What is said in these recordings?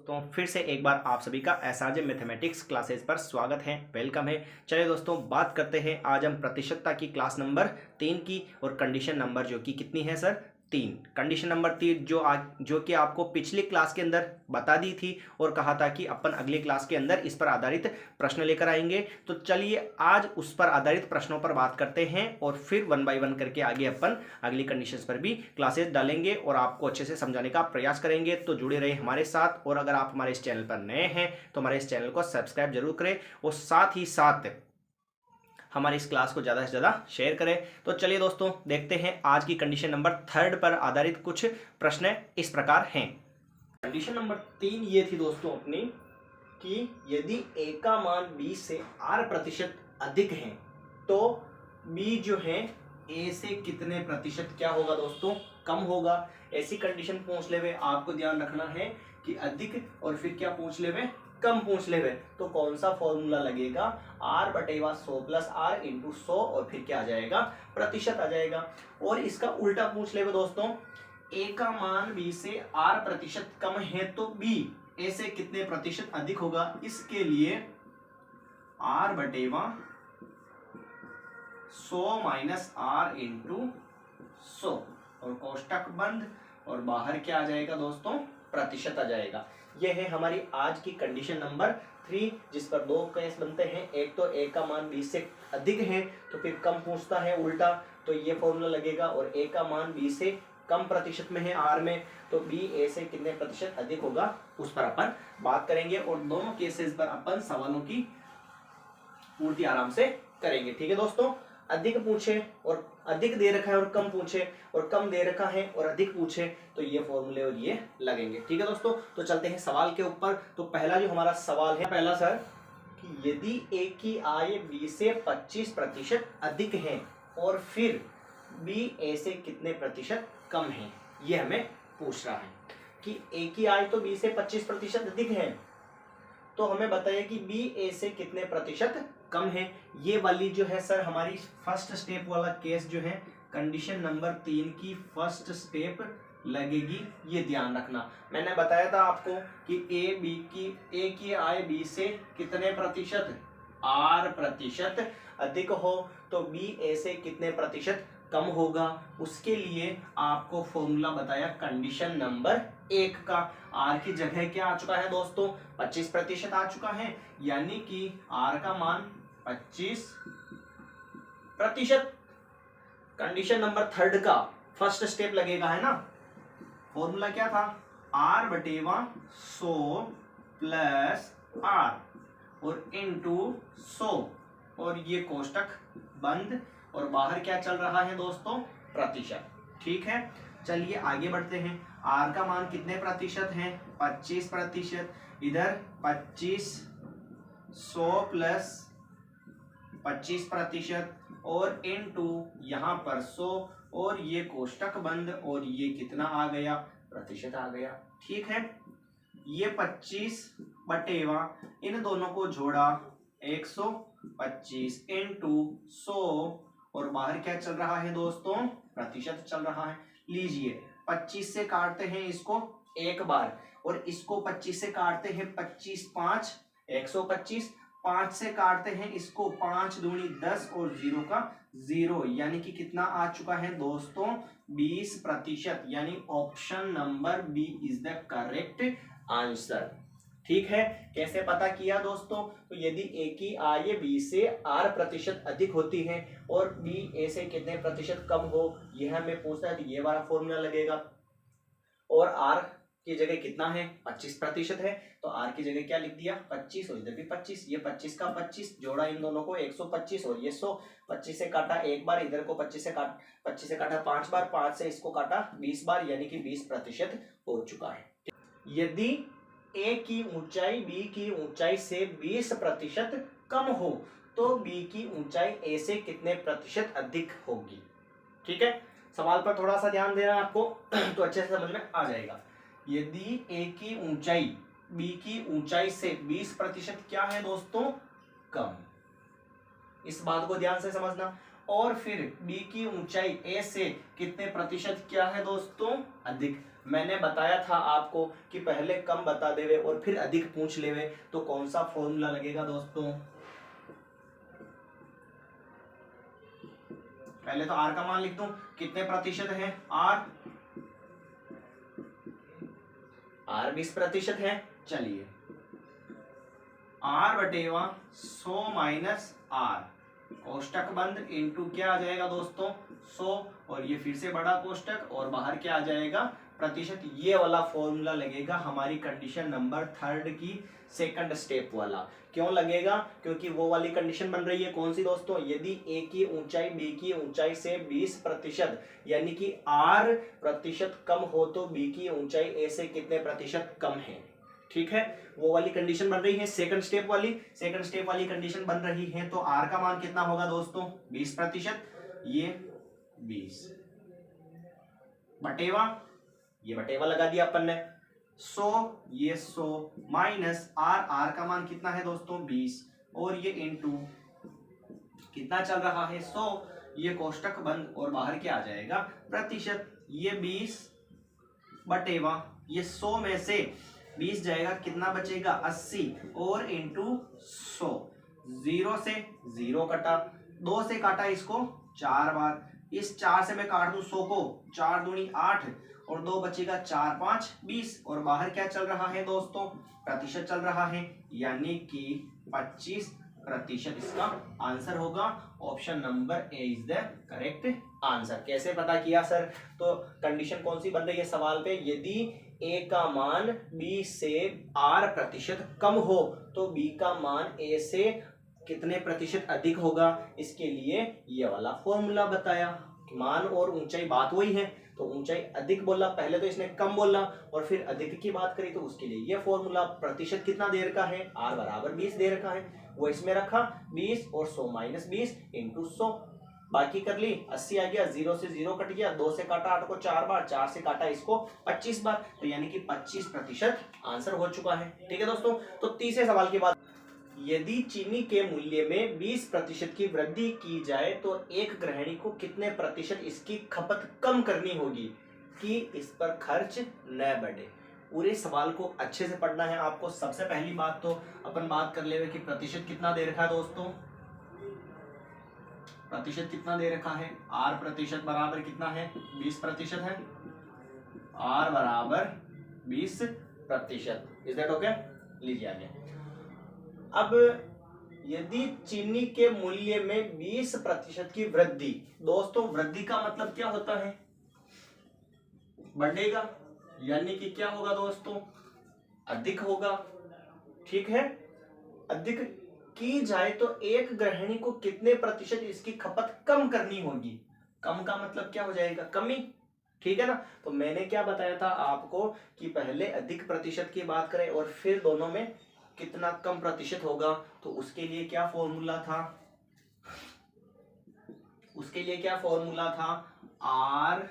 दोस्तों फिर से एक बार आप सभी का एसआरजे मैथमेटिक्स क्लासेस पर स्वागत है, वेलकम है। चलिए दोस्तों बात करते हैं आज हम प्रतिशतता की क्लास नंबर 3 की और कंडीशन नंबर जो कि कितनी है सर 3। कंडीशन नंबर 3 जो कि आपको पिछली क्लास के अंदर बता दी थी और कहा था कि अपन अगली क्लास के अंदर इस पर आधारित प्रश्न लेकर आएंगे। तो चलिए आज उस पर आधारित प्रश्नों पर बात करते हैं और फिर वन बाय वन करके आगे अपन अगली कंडीशंस पर भी क्लासेस डालेंगे और आपको अच्छे से समझाने का प्रयास करेंगे। तो जुड़े रहे हमारे साथ, और अगर आप हमारे इस चैनल पर नए हैं तो हमारे इस चैनल को सब्सक्राइब जरूर करें और साथ ही साथ हमारी इस क्लास को ज़्यादा से ज़्यादा शेयर करें। तो चलिए दोस्तों देखते हैं आज की कंडीशन नंबर 3 पर आधारित कुछ प्रश्न इस प्रकार हैं। कंडीशन नंबर 3 ये थी दोस्तों अपनी कि यदि a का मान b से r% अधिक है तो b जो है a से कितने प्रतिशत क्या होगा दोस्तों, कम होगा। ऐसी कंडीशन पूछ ले आपको ध्यान रखना है कि अधिक और फिर क्या पूछ ले, कम पूछ ले। तो कौन सा फॉर्मूला लगेगा, r/100 प्लस r इंटू 100 और फिर क्या आ जाएगा, प्रतिशत आ जाएगा। और इसका उल्टा पूछ ले दोस्तों, a का मान b से r% कम है तो b a से कितने प्रतिशत अधिक होगा। इसके लिए r/100 माइनस r इंटू 100 और कोष्टक बंद और बाहर क्या आ जाएगा दोस्तों, प्रतिशत आ जाएगा। यह है हमारी आज की कंडीशन नंबर 3 जिस पर दो केस बनते हैं। एक तो a का मान b से अधिक है तो फिर कम पूछता है उल्टा, तो ये फॉर्मूला लगेगा। और a का मान b से कम प्रतिशत में है r में, तो b a से कितने प्रतिशत अधिक होगा उस पर अपन बात करेंगे। और दोनों केसेस पर अपन सवालों की पूर्ति आराम से करेंगे। ठीक है दोस्तों, अधिक पूछे और अधिक दे रखा है और कम पूछे और कम दे रखा है और अधिक पूछे तो ये फॉर्मूले और ये लगेंगे। ठीक है दोस्तों, तो चलते हैं सवाल के ऊपर। तो पहला जो हमारा सवाल है, पहला सर कि यदि a की आय b से 25% अधिक है और फिर b a से कितने प्रतिशत कम है, ये हमें पूछ रहा है कि a की आय तो b से 25% अधिक है, तो हमें बताइए कि b a से कितने प्रतिशत कम है। ये वाली जो है सर हमारी फर्स्ट स्टेप वाला केस जो है कंडीशन नंबर 3 की फर्स्ट स्टेप लगेगी, ये ध्यान रखना। मैंने बताया था आपको कि a की आय b से कितने प्रतिशत, r% अधिक हो तो b a से कितने प्रतिशत कम होगा। उसके लिए आपको फॉर्मूला बताया कंडीशन नंबर 1 का। r की जगह क्या आ चुका है दोस्तों, 25% आ चुका है, यानी कि r का मान 25%। कंडीशन नंबर 3 का फर्स्ट स्टेप लगेगा, है ना। फॉर्मूला क्या था, r/100 प्लस r और इंटू 100 और ये कोष्टक बंद और बाहर क्या चल रहा है दोस्तों, प्रतिशत। ठीक है, चलिए आगे बढ़ते हैं। r का मान कितने प्रतिशत है, 25%। इधर 2500 प्लस 25% और इनटू यहाँ पर 100 और ये कोष्टक बंद और ये कितना आ गया, प्रतिशत आ गया। ठीक है, ये 25/1 इन दोनों को जोड़ा 125 इंटू 100 और बाहर क्या चल रहा है दोस्तों, प्रतिशत चल रहा है। लीजिए 25 से काटते हैं इसको एक बार और इसको 25 से काटते हैं 25 5 125, 5 से काटते हैं इसको 5 दूनी 10 और 0 का 0, यानी कि कितना आ चुका है दोस्तों, 20%। यानी option number B is the correct answer. ठीक है, कैसे पता किया दोस्तों, तो यदि a की आय b से r% अधिक होती है और b a से कितने प्रतिशत कम हो, यह हमें पूछता है, तो ये वाला फॉर्मूला लगेगा। और r की जगह कितना है, 25% है, तो r की जगह क्या लिख दिया, 25 और इधर भी 25। ये 25 का 25 जोड़ा इन दोनों को 125 और ये 100। 25 से काटा एक बार, इधर को 25 से काटा 5 बार, 5 से इसको काटा 20 बार, यानी कि 20% हो चुका है। यदि a की ऊंचाई b की ऊंचाई से 20% कम हो तो b की ऊंचाई a से कितने प्रतिशत अधिक होगी। ठीक है, सवाल पर थोड़ा सा ध्यान देना आपको तो अच्छे से समझ में आ जाएगा। यदि a की ऊंचाई b की ऊंचाई से 20% क्या है दोस्तों, कम, इस बात को ध्यान से समझना। और फिर b की ऊंचाई a से कितने प्रतिशत क्या है दोस्तों, अधिक। मैंने बताया था आपको कि पहले कम बता देवे और फिर अधिक पूछ लेवे तो कौन सा फॉर्मूला लगेगा दोस्तों। पहले तो आर का मान लिख दूं, कितने प्रतिशत है आर 20% है। चलिए आर बटेवा 100 माइनस आर, कोष्टक बंद इनटू क्या आ जाएगा दोस्तों 100, और ये फिर से बड़ा कोष्टक और बाहर क्या आ जाएगा प्रतिशत। ये वाला फॉर्मूला लगेगा हमारी कंडीशन नंबर 3 की सेकंड स्टेप वाला। क्यों लगेगा, क्योंकि वो वाली कंडीशन बन रही है कौन सी दोस्तों, यदि ए की ऊंचाई बी की ऊंचाई से 20% यानी कि आर प्रतिशत कम हो तो बी की ऊंचाई ए से कितने प्रतिशत कम है। ठीक है, वो वाली कंडीशन बन रही है सेकंड स्टेप वाली कंडीशन बन रही है। तो आर का मान कितना होगा दोस्तों 20%, ये 20 बटेवा, ये बटेवा लगा दिया अपन ने 100, ये 100 माइनस आर का मान कितना है दोस्तों 20, और ये इनटू कितना चल रहा है 100, ये कोष्टक बंद और बाहर क्या आ जाएगा प्रतिशत, ये 20 बटेवा ये 100 में से 20 जाएगा कितना बचेगा 80, और इंटू 100, 0 से 0 कटा, 2 से काटा इसको 4 बार, इस 4 से मैं काट दूं 100 को, 4 दूनी 8 और 2 बचेगा 4 5 20, और बाहर क्या चल रहा है दोस्तों प्रतिशत चल रहा है, यानी कि 25% इसका आंसर होगा। Option number A is the correct answer. कैसे पता किया सर, तो कंडीशन कौन सी बन रही है सवाल पे, यदि ए का मान बी से आर प्रतिशत कम हो तो बी का मान ए से कितने प्रतिशत अधिक होगा, इसके लिए ये वाला फॉर्मूला बताया। मान और ऊंचाई बात वही है, तो ऊंचाई अधिक बोला, पहले तो इसने कम बोला और फिर अधिक की बात करी, तो उसके लिए ये फॉर्मूला। प्रतिशत कितना दे रखा है, आर बराबर 20 दे रखा है, वो इसमें रखा 20 और 100 माइनस 20 इंटू 100, बाकी कर ली 80 आ गया, 0 से 0 कट गया, 2 से काटा 8 को 4 बार, 4 से काटा इसको 25 बार, तो यानी कि 25% आंसर हो चुका है। ठीक है दोस्तों, तो तीसरे सवाल की बात, यदि चीनी के मूल्य में 20% की वृद्धि की जाए तो एक गृहिणी को कितने प्रतिशत इसकी खपत कम करनी होगी कि इस पर खर्च न बढ़े। पूरे सवाल को अच्छे से पढ़ना है आपको। सबसे पहली बात तो अपन बात कर ले कि प्रतिशत कितना दे रखा है दोस्तों, प्रतिशत कितना दे रखा है, आर प्रतिशत बराबर कितना है 20% है, आर बराबर 20%। इज दैट ओके, लीजिए आगे। अब यदि चीनी के मूल्य में 20% की वृद्धि, दोस्तों वृद्धि का मतलब क्या होता है, बढ़ेगा, यानी कि क्या होगा दोस्तों अधिक होगा। ठीक है, अधिक की जाए तो एक गृहिणी को कितने प्रतिशत इसकी खपत कम करनी होगी। कम का मतलब क्या हो जाएगा, कमी। ठीक है ना, तो मैंने क्या बताया था आपको कि पहले अधिक प्रतिशत की बात करें और फिर दोनों में कितना कम प्रतिशत होगा, तो उसके लिए क्या फॉर्मूला था, उसके लिए क्या फॉर्मूला था, आर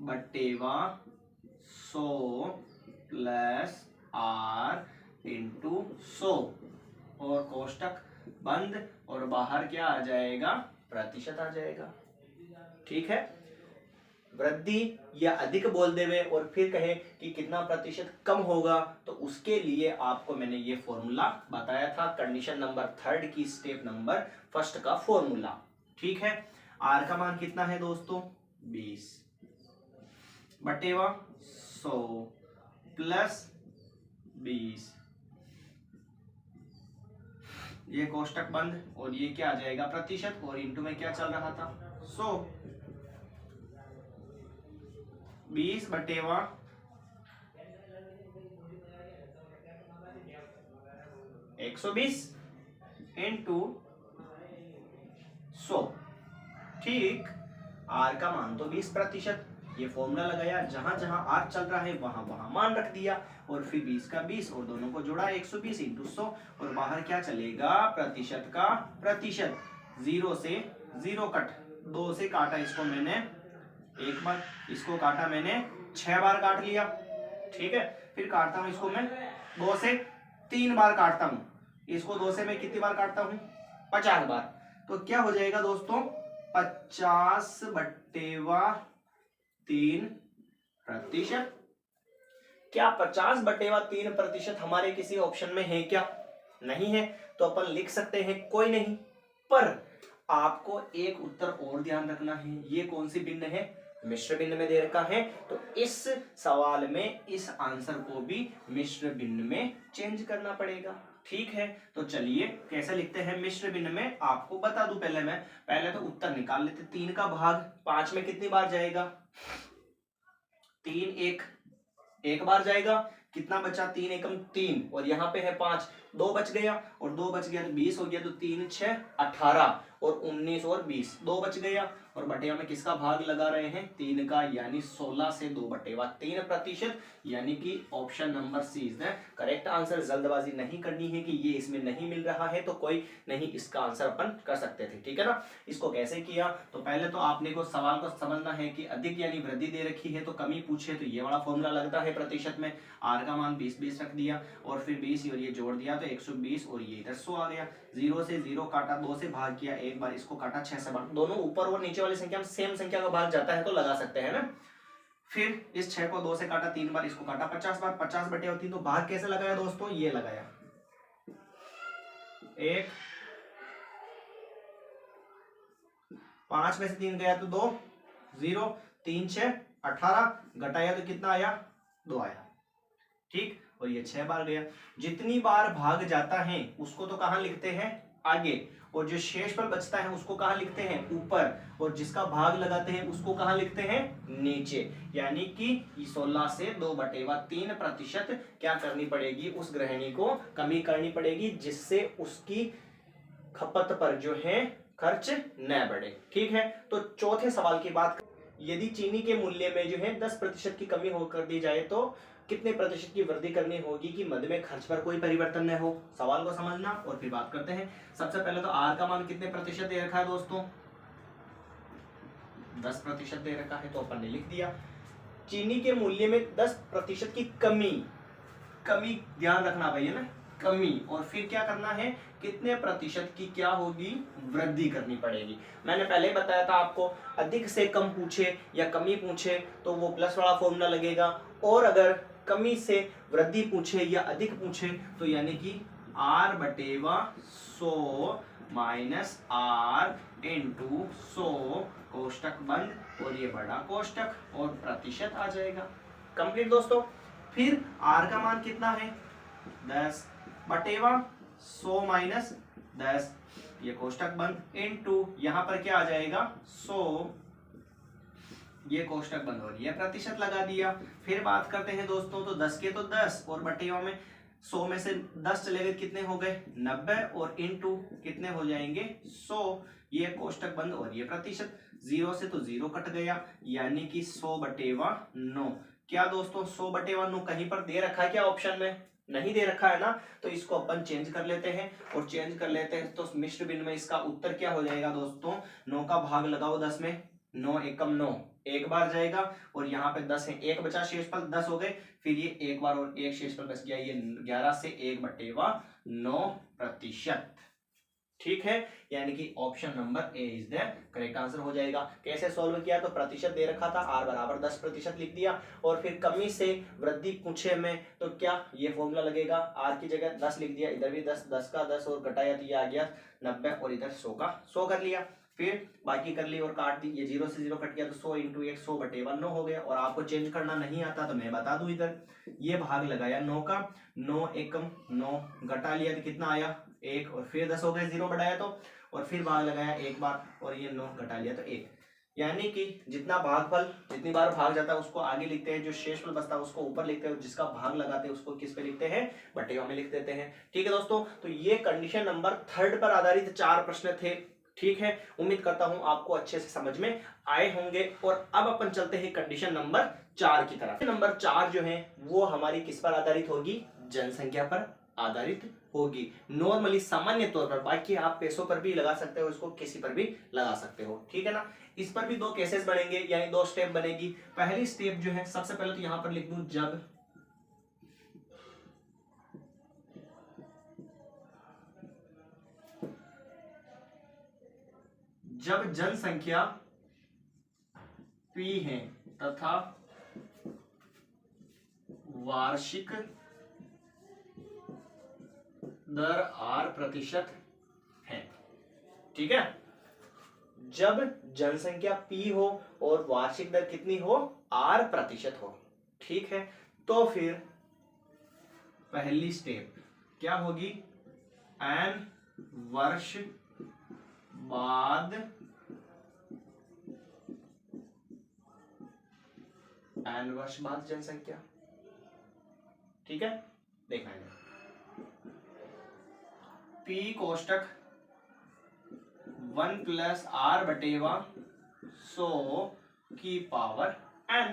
बटेवा 100 प्लस आर इंटू 100 और कोष्टक बंद और बाहर क्या आ जाएगा प्रतिशत आ जाएगा। ठीक है, वृद्धि या अधिक बोल देवे और फिर कहे कि कितना प्रतिशत कम होगा, तो उसके लिए आपको मैंने ये फॉर्मूला बताया था, कंडीशन नंबर 3 की स्टेप नंबर 1 का फॉर्मूला। ठीक है, आर का मान कितना है दोस्तों 20 बटेवा 100 प्लस 20, ये कोष्टक बंद और ये क्या आ जाएगा प्रतिशत, और इंटू में क्या चल रहा था 100, 20 बटेवा 120 इंटू 100। ठीक, आर का मान तो 20%, ये फॉर्मूला लगाया, जहां जहां आर चल रहा है वहां वहां मान रख दिया, और फिर 20 का 20 और दोनों को जोड़ा 120 इंटू 100, और बाहर क्या चलेगा प्रतिशत का प्रतिशत, 0 से 0 कट, 2 से काटा इसको मैंने एक बार, इसको काटा मैंने 6 बार काट लिया। ठीक है, फिर काटता हूं इसको मैं 2 से 3 बार काटता हूं, इसको 2 से मैं कितनी बार काटता हूं 50 बार, तो क्या हो जाएगा दोस्तों 50 बटेवा 3%। क्या 50/3% हमारे किसी ऑप्शन में है क्या? नहीं है, तो अपन लिख सकते हैं कोई नहीं। पर आपको एक उत्तर और ध्यान रखना है, ये कौन सी भिन्न है? मिश्र भिन्न में दे रखा है, तो इस सवाल में इस आंसर को भी मिश्र भिन्न में चेंज करना पड़ेगा। ठीक है, तो चलिए कैसे लिखते हैं मिश्र भिन्न में, आपको बता दूं पहले तो उत्तर निकाल लेते। 3 का भाग 5 में कितनी बार जाएगा? 3 एक बार जाएगा। कितना बचा? 3 एकम 3, और यहाँ पे है 5, 2 बच गया, और 2 बच गया तो 20 हो गया, तो 3 6 18, और 19 और 20, 2 बच गया, और बटेवा में किसका भाग लगा रहे हैं? 3 का, यानी 16 से 2/3%, यानी कि option number C is the correct answer. जल्दबाजी नहीं करनी है कि ये इसमें नहीं मिल रहा है तो कोई नहीं, इसका आंसर अपन कर सकते थे। ठीक है ना? इसको कैसे किया? तो पहले तो आपने को सवाल को समझना है कि अधिक यानी वृद्धि दे रखी है तो कमी पूछे तो ये वाला फॉर्मूला लगता है प्रतिशत में। आर का मान 20 रख दिया, और फिर 20 और ये जोड़ दिया तो 120, और ये इधर 100 आ गया। 0 से 0 काटा, 2 से भाग किया, एक बार इसको काटा, 6 से भाग, दोनों ऊपर और नीचे वाली संख्या में सेम संख्या का भाग जाता है तो लगा सकते हैं ना। फिर इस 6 को 2 से काटा, 3 बार, इसको काटा 50 बार, 50/3, तो भाग कैसे लगाया दोस्तों? ये लगाया, 1 5 में से 3 गया तो 2, 0, 3 6 18, घटाया तो कितना आया? 2 आया। ठीक, और ये 6 बार गया। जितनी बार भाग जाता है उसको तो कहां लिखते हैं? आगे, और जो शेषफल बचता है उसको कहां लिखते हैं? ऊपर, और जिसका भाग लगाते हैं उसको कहां लिखते हैं? नीचे। यानी कि 16 से 2/3% क्या करनी पड़ेगी? उस गृहिणी को कमी करनी पड़ेगी, जिससे उसकी खपत पर जो है खर्च न बढ़े। ठीक है, तो चौथे सवाल की बात, यदि चीनी के मूल्य में जो है 10% की कमी हो कर दी जाए तो कितने प्रतिशत की वृद्धि करनी होगी कि मद में खर्च पर कोई परिवर्तन न हो? सवाल को समझना और फिर बात करते हैं। सबसे पहले तो आर का मान कितने प्रतिशत दे रखा है दोस्तों? 10% दे रखा है, तो अपन ने लिख दिया। चीनी के मूल्य में 10% की कमी ध्यान रखना भाई, है ना, कमी, और फिर क्या करना है? कितने प्रतिशत की क्या होगी? वृद्धि करनी पड़ेगी। मैंने पहले बताया था आपको, अधिक से कम पूछे या कमी पूछे तो वो प्लस वाला फॉर्मूला लगेगा, और अगर कमी से वृद्धि पूछे या अधिक पूछे तो यानी कि R/100 माइनस R इंटू 100 कोष्टक बंद, और ये बड़ा कोष्टक, और प्रतिशत आ जाएगा। कंप्लीट दोस्तों। फिर R का मान कितना है? 10/100 माइनस 10, ये कोष्टक बंद, इनटू यहाँ पर क्या आ जाएगा? 100, ये कोष्टक बंद, और ये प्रतिशत लगा दिया। फिर बात करते हैं दोस्तों, तो 10 के तो 10, और बटेवा में 100 में से 10 चले गए, कितने हो गए? 90, और इनटू कितने हो जाएंगे? 100, ये कोष्टक बंद, और ये प्रतिशत। 0 से तो 0 कट गया, यानी कि 100/9। क्या दोस्तों 100/9 कहीं पर दे रखा है क्या ऑप्शन में? नहीं दे रखा है ना, तो इसको अपन चेंज कर लेते हैं, और चेंज कर लेते हैं तो मिश्र भिन्न में इसका उत्तर क्या हो जाएगा दोस्तों? 9 का भाग लगाओ 10 में, 9 एकम 9, एक बार जाएगा, और यहाँ पे 10 है, एक बचा शेषफल, 10 हो गए, फिर ये एक बार और एक शेषफल बच गया, ये 11 से 1/9%। ठीक है, यानी कि option number A is the correct answer हो जाएगा। कैसे सॉल्व किया? तो प्रतिशत दे रखा था, आर बराबर 10% लिख दिया, और फिर कमी से वृद्धि पूछे में तो क्या ये फॉर्मूला लगेगा? आर की जगह 10 लिख दिया, इधर भी 10, 10 का 10 और घटाया तो ये आ गया 90, और इधर 100 का 100 कर लिया, फिर बाकी कर ली और काट दी, ये 0 से 0 कट गया तो 100 इंटू 1 100/9 हो गया। और आपको चेंज करना नहीं आता तो मैं बता दूं, इधर ये भाग लगाया 9 का, 9 एकम 9, घटा लिया तो कितना आया? 1, और फिर 10 हो गए, 0 बढ़ाया तो, और फिर भाग लगाया एक बार, और ये 9 घटा लिया तो 1। यानी कि जितना भागफल जितनी बार भाग जाता है उसको आगे लिखते हैं, जो शेषफल बचता है उसको ऊपर लिखते हैं, जिसका भाग लगाते हैं उसको किस पे लिखते हैं? बटेवा में लिख देते हैं। ठीक है दोस्तों, तो ये कंडीशन नंबर 3 पर आधारित 4 प्रश्न थे। ठीक है, उम्मीद करता हूं आपको अच्छे से समझ में आए होंगे। और अब अपन चलते हैं कंडीशन नंबर 4 की तरफ। नंबर 4 जो है वो हमारी किस पर आधारित होगी? जनसंख्या पर आधारित होगी। नॉर्मली सामान्य तौर पर, बाकी आप पैसों पर भी लगा सकते हो, इसको किसी पर भी लगा सकते हो। ठीक है ना? इस पर भी 2 केसेस बनेंगे, यानी 2 स्टेप बनेगी। पहली स्टेप जो है, सबसे पहले तो यहां पर लिख दूं, जब जनसंख्या P है तथा वार्षिक दर R% है। ठीक है, जब जनसंख्या P हो और वार्षिक दर कितनी हो, R% हो। ठीक है, तो फिर पहली स्टेप क्या होगी, n वर्ष बाद जनसंख्या। ठीक है, देखना है P कोष्टक 1 + R/100 की पावर n,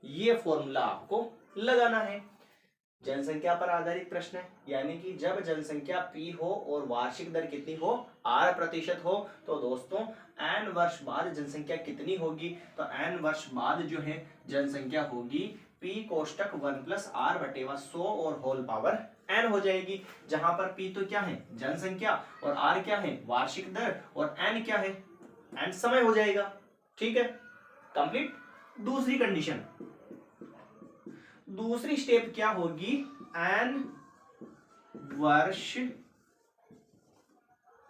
ये फॉर्मूला आपको लगाना है। जनसंख्या पर आधारित प्रश्न है, यानी कि जब जनसंख्या P हो और वार्षिक दर कितनी हो, R% हो, तो दोस्तों n वर्ष बाद जनसंख्या कितनी होगी, तो n वर्ष बाद जो है जनसंख्या होगी P कोष्टक 1 + R/100 और होल पावर n हो जाएगी, जहां पर P तो क्या है, जनसंख्या, और R क्या है, वार्षिक दर, और n क्या है, n समय हो जाएगा। ठीक है, कंप्लीट। दूसरी कंडीशन, दूसरी स्टेप क्या होगी, n वर्ष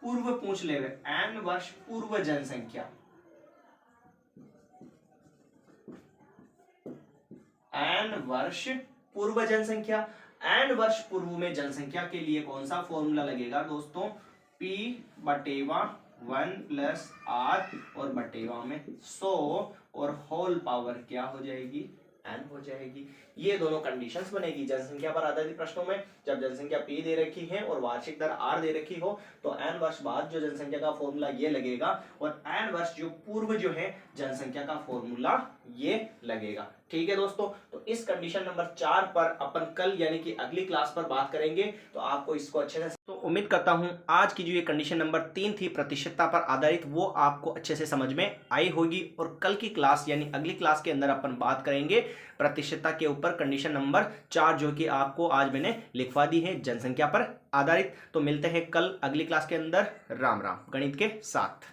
पूर्व पूछ ले, n वर्ष पूर्व जनसंख्या, n वर्ष पूर्व जनसंख्या, n वर्ष पूर्व में जनसंख्या के लिए कौन सा फॉर्मूला लगेगा दोस्तों, P/1 + R और बटेवा में 100 और होल पावर क्या हो जाएगी, n हो जाएगी। ये दोनों कंडीशंस बनेगी जनसंख्या पर आधारित प्रश्नों में। जब जनसंख्या P दे रखी है और वार्षिक दर R दे रखी हो, तो n वर्ष बाद जो जनसंख्या का फॉर्मूला ये लगेगा, और n वर्ष जो पूर्व जो है जनसंख्या का फॉर्मूला ये लगेगा। ठीक है दोस्तों, तो इस कंडीशन नंबर 4 पर अपन कल यानी कि अगली क्लास पर बात करेंगे, तो आपको इसको अच्छे से, तो उम्मीद करता हूं आज की जो ये कंडीशन नंबर 3 थी प्रतिशतता पर आधारित, वो आपको अच्छे से समझ में आई होगी। और कल की क्लास यानी अगली क्लास के अंदर अपन बात करेंगे प्रतिशतता के ऊपर कंडीशन नंबर 4, जो कि आपको आज मैंने लिखवा दी है जनसंख्या पर आधारित। तो मिलते हैं कल अगली क्लास के अंदर। राम राम गणित के साथ।